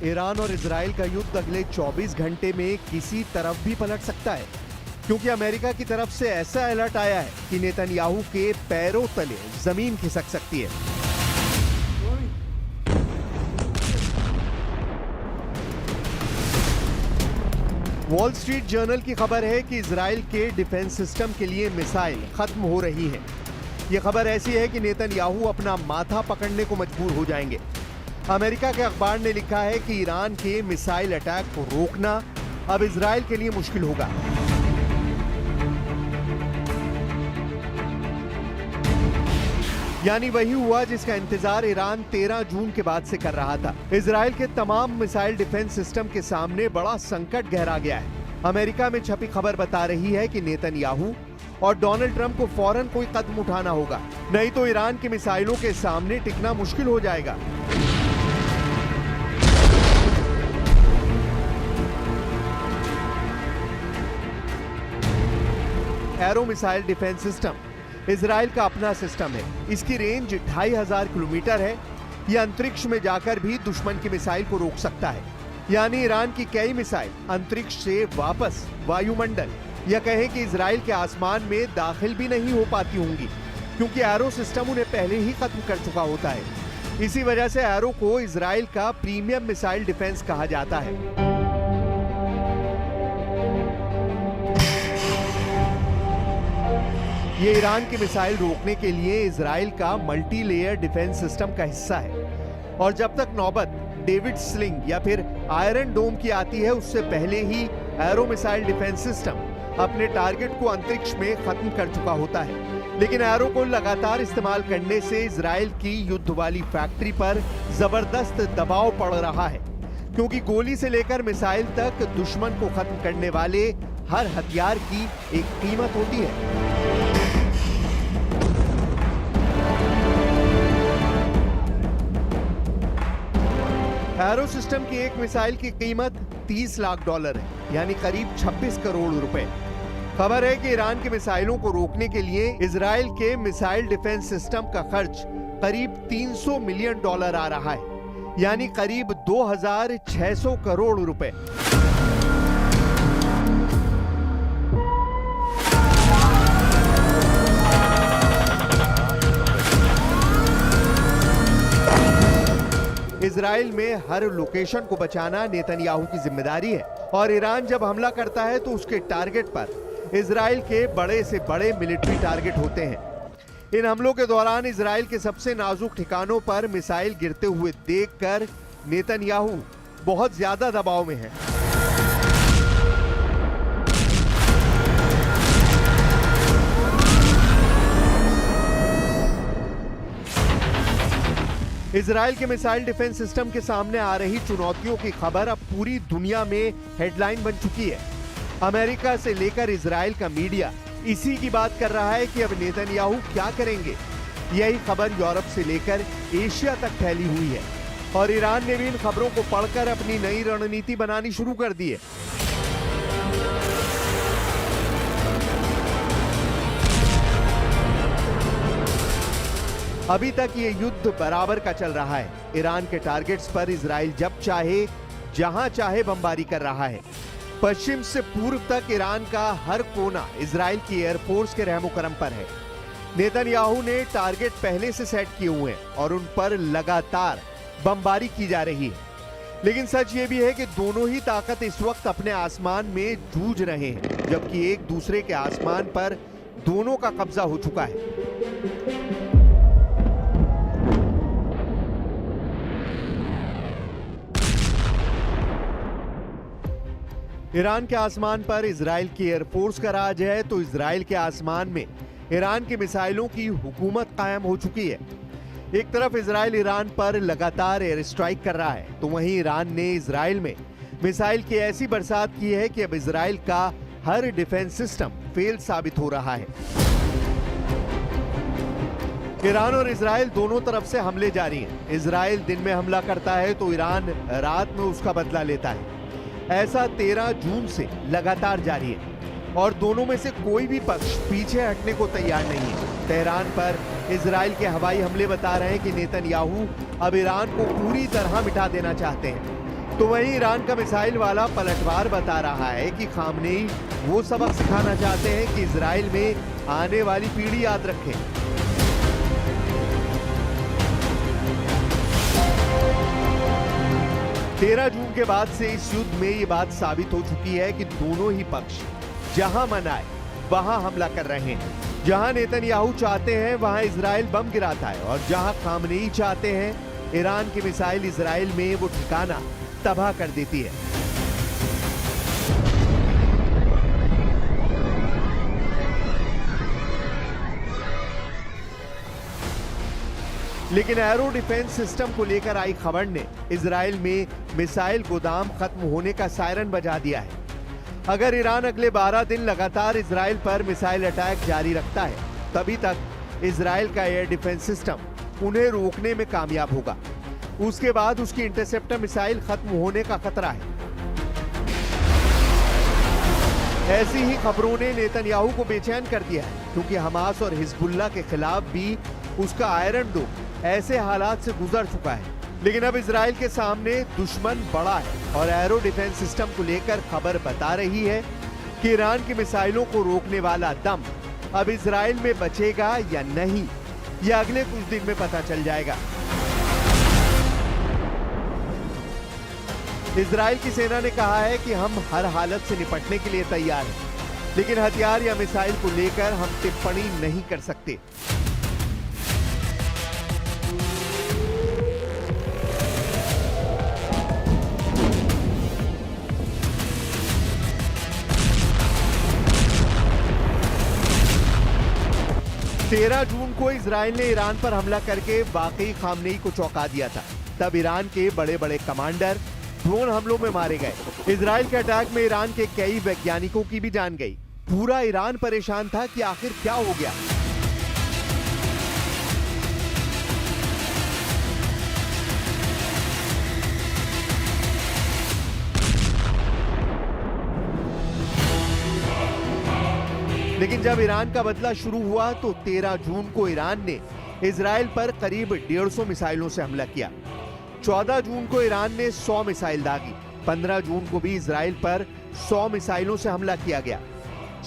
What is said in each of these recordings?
Iran और Israel का युद्ध अगले 24 घंटे में किसी तरफ भी पलट सकता है, क्योंकि अमेरिका की तरफ से ऐसा अलर्ट आया है कि नेतन्याहू के पैरों तले जमीन खिसक सकती है। वॉल स्ट्रीट जर्नल की खबर है कि इजराइल के डिफेंस सिस्टम के लिए मिसाइल खत्म हो रही है। यह खबर ऐसी है कि नेतन्याहू अपना माथा पकड़ने को मजबूर हो जाएंगे। अमेरिका के अखबार ने लिखा है कि ईरान के मिसाइल अटैक को रोकना अब इजराइल के लिए मुश्किल होगा। यानी वही हुआ जिसका इंतजार ईरान 13 जून के बाद से कर रहा था। इजराइल के तमाम मिसाइल डिफेंस सिस्टम के सामने बड़ा संकट गहरा गया है। अमेरिका में छपी खबर बता रही है कि नेतन्याहू और डोनाल्ड ट्रंप को फौरन कोई कदम उठाना होगा, नहीं तो ईरान के मिसाइलों के सामने टिकना मुश्किल हो जाएगा। Arrow missile defence system Israel का अपना सिस्टम है। इसकी रेंज 2500 किलोमीटर है। यह अंतरिक्ष में जाकर भी दुश्मन की मिसाइल को रोक सकता है। यानी ईरान की कई मिसाइल अंतरिक्ष से वापस वायुमंडल या कहें कि इजराइल के आसमान में दाखिल भी नहीं हो पाती होंगी, क्योंकि एरो सिस्टम उन्हें पहले ही खत्म कर चुका होता है। इसी वजह से एरो को इजराइल का प्रीमियम मिसाइल डिफेंस कहा जाता है। ये ईरान की मिसाइल रोकने के लिए इजराइल का मल्टी लेयर डिफेंस सिस्टम का हिस्सा है। और जब तक नौबत डेविड स्लिंग या फिर आयरन डोम की आती है, उससे पहले ही एरो मिसाइल डिफेंस सिस्टम अपने टारगेट को अंतरिक्ष में खत्म कर चुका होता है। लेकिन एरो को लगातार इस्तेमाल करने से इजराइल की युद्ध वाली फैक्ट्री पर जबरदस्त दबाव पड़ रहा है, क्योंकि गोली से लेकर मिसाइल तक दुश्मन को खत्म करने वाले हर हथियार की एक कीमत होती है। एरो सिस्टम की एक मिसाइल की कीमत $30 लाख है, यानी करीब 26 करोड़ रुपए। खबर है कि ईरान की मिसाइलों को रोकने के लिए इजराइल के मिसाइल डिफेंस सिस्टम का खर्च करीब $300 मिलियन आ रहा है, यानी करीब 2600 करोड़ रुपए। इजराइल में हर लोकेशन को बचाना नेतन्याहू की जिम्मेदारी है, और ईरान जब हमला करता है तो उसके टारगेट पर इजराइल के बड़े से बड़े मिलिट्री टारगेट होते हैं। इन हमलों के दौरान इजराइल के सबसे नाजुक ठिकानों पर मिसाइल गिरते हुए देखकर नेतन्याहू बहुत ज्यादा दबाव में है। इजराइल के मिसाइल डिफेंस सिस्टम के सामने आ रही चुनौतियों की खबर अब पूरी दुनिया में हेडलाइन बन चुकी है। अमेरिका से लेकर इजराइल का मीडिया इसी की बात कर रहा है कि अब नेतन्याहू क्या करेंगे। यही खबर यूरोप से लेकर एशिया तक फैली हुई है, और ईरान ने भी इन खबरों को पढ़कर अपनी नई रणनीति बनानी शुरू कर दी है। अभी तक ये युद्ध बराबर का चल रहा है। ईरान के टारगेट्स पर इजराइल जब चाहे जहां चाहे बमबारी कर रहा है। पश्चिम से पूर्व तक ईरान का हर कोना इजराइल की एयरफोर्स के रहमो करम पर है। नेतन्याहू ने टारगेट पहले से सेट किए हुए हैं और उन पर लगातार बमबारी की जा रही है। लेकिन सच ये भी है कि दोनों ही ताकत इस वक्त अपने आसमान में जूझ रहे हैं, जबकि एक दूसरे के आसमान पर दोनों का कब्जा हो चुका है। ईरान के आसमान पर इजराइल की एयरफोर्स का राज है, तो इजराइल के आसमान में ईरान की मिसाइलों की हुकूमत कायम हो चुकी है। एक तरफ इजराइल ईरान पर लगातार एयर स्ट्राइक कर रहा है, तो वहीं ईरान ने इजराइल में मिसाइल की ऐसी बरसात की है कि अब इजराइल का हर डिफेंस सिस्टम फेल साबित हो रहा है। ईरान और इजराइल दोनों तरफ से हमले जारी हैं। इजराइल दिन में हमला करता है तो ईरान रात में उसका बदला लेता है। ऐसा 13 जून से लगातार जारी है, और दोनों में से कोई भी पक्ष पीछे हटने को तैयार नहीं है। तेहरान पर इजराइल के हवाई हमले बता रहे हैं कि नेतन्याहू अब ईरान को पूरी तरह मिटा देना चाहते हैं। तो वहीं ईरान का मिसाइल वाला पलटवार बता रहा है कि खामनेई वो सबक सिखाना चाहते हैं कि इजराइल में आने वाली पीढ़ी याद रखे। तेरह जून के बाद से इस युद्ध में ये बात साबित हो चुकी है कि दोनों ही पक्ष जहां मन आए वहां हमला कर रहे हैं। जहां नेतन्याहू चाहते हैं वहां इजराइल बम गिराता है और जहां खामनेई चाहते हैं ईरान की मिसाइल इजराइल में वो ठिकाना तबाह कर देती है। लेकिन एरो डिफेंस सिस्टम को लेकर आई खबर ने इजराइल में मिसाइल गोदाम खत्म होने का सायरन बजा दिया है। अगर ईरान अगले 12 दिन लगातार इजराइल पर मिसाइल अटैक जारी रखता है, तभी तक इजराइल का एयर डिफेंस सिस्टम उन्हें रोकने में कामयाब होगा। उसके बाद उसकी इंटरसेप्टर मिसाइल खत्म होने का खतरा है। ऐसी ही खबरों ने नेतन्याहू को बेचैन कर दिया है, क्योंकि हमास और हिजबुल्लाह के खिलाफ भी उसका आयरन डोम ऐसे हालात से गुजर चुका है। लेकिन अब इजराइल के सामने दुश्मन बड़ा है और एरो डिफेंस सिस्टम को लेकर खबर बता रही है कि ईरान की मिसाइलों को रोकने वाला दम अब इजराइल में बचेगा या नहीं, यह अगले कुछ दिन में पता चल जाएगा। इजराइल की सेना ने कहा है कि हम हर हालत से निपटने के लिए तैयार हैं, लेकिन हथियार या मिसाइल को लेकर हम टिप्पणी नहीं कर सकते। तेरह जून को इजराइल ने ईरान पर हमला करके वाकई खामनेई को चौंका दिया था। तब ईरान के बड़े बड़े कमांडर ड्रोन हमलों में मारे गए। इजराइल के अटैक में ईरान के कई वैज्ञानिकों की भी जान गई। पूरा ईरान परेशान था कि आखिर क्या हो गया। लेकिन जब ईरान का बदला शुरू हुआ तो 13 जून को ईरान ने इजराइल पर करीब 150 मिसाइलों से हमला किया। 14 जून को ईरान ने 100 मिसाइल दागी। 15 जून को भी इजराइल पर 100 मिसाइलों से हमला किया गया।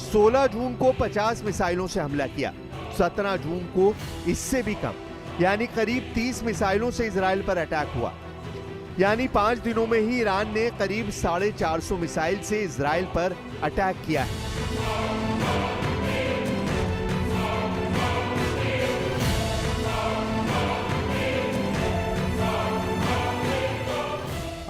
16 जून को 50 मिसाइलों से हमला किया। 17 जून को इससे भी कम, यानी करीब 30 मिसाइलों से इजराइल पर अटैक हुआ। यानी 5 दिनों में ही ईरान ने करीब 450 मिसाइल से इजराइल पर अटैक किया है।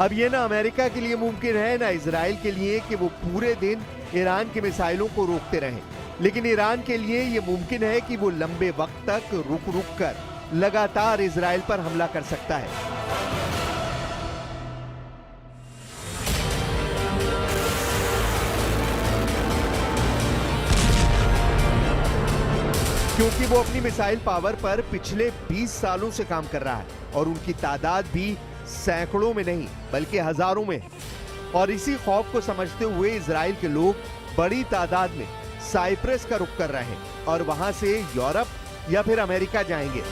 अब ये ना अमेरिका के लिए मुमकिन है ना इजराइल के लिए कि वो पूरे दिन ईरान की मिसाइलों को रोकते रहें, लेकिन ईरान के लिए ये मुमकिन है कि वो लंबे वक्त तक रुक रुक कर लगातार इजराइल पर हमला कर सकता है। क्योंकि वो अपनी मिसाइल पावर पर पिछले 20 सालों से काम कर रहा है और उनकी तादाद भी सैकड़ों में नहीं बल्कि हजारों में है। और इसी खौफ को समझते हुए इजराइल के लोग बड़ी तादाद में साइप्रस का रुख कर रहे हैं और वहां से यूरोप या फिर अमेरिका जाएंगे।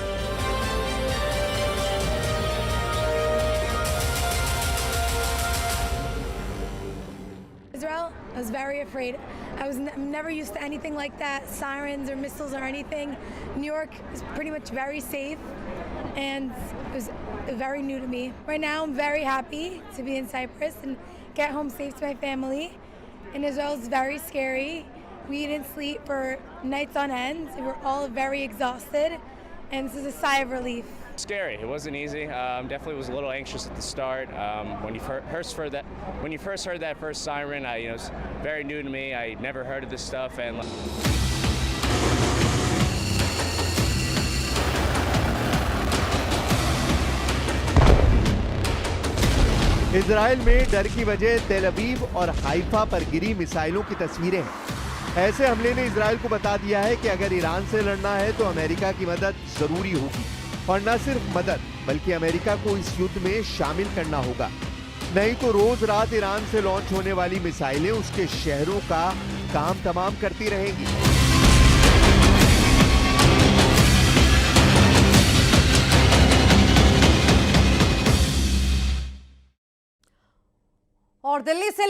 Israel, I was very afraid. I'm never used to anything like that, sirens or missiles or anything. New York is pretty much very safe, and it was very new to me. Right now, I'm very happy to be in Cyprus and get home safe to my family. In Israel, it's very scary. We didn't sleep for nights on end. We were all very exhausted, and this is a sigh of relief. Scary. It wasn't easy. Definitely was a little anxious at the start. When you first heard that first siren, it was very new to me. I never heard of this stuff, and Israel में डर की वजह तेल अवीव और Haifa पर गिरी मिसाइलों की तस्वीरें हैं। ऐसे हमले ने इजराइल को बता दिया है कि अगर ईरान से लड़ना है तो अमेरिका की मदद जरूरी होगी, और न सिर्फ मदद बल्कि अमेरिका को इस युद्ध में शामिल करना होगा। नहीं तो रोज रात ईरान से लॉन्च होने वाली मिसाइलें उसके शहरों का काम तमाम करती रहेंगी। और दिल्ली से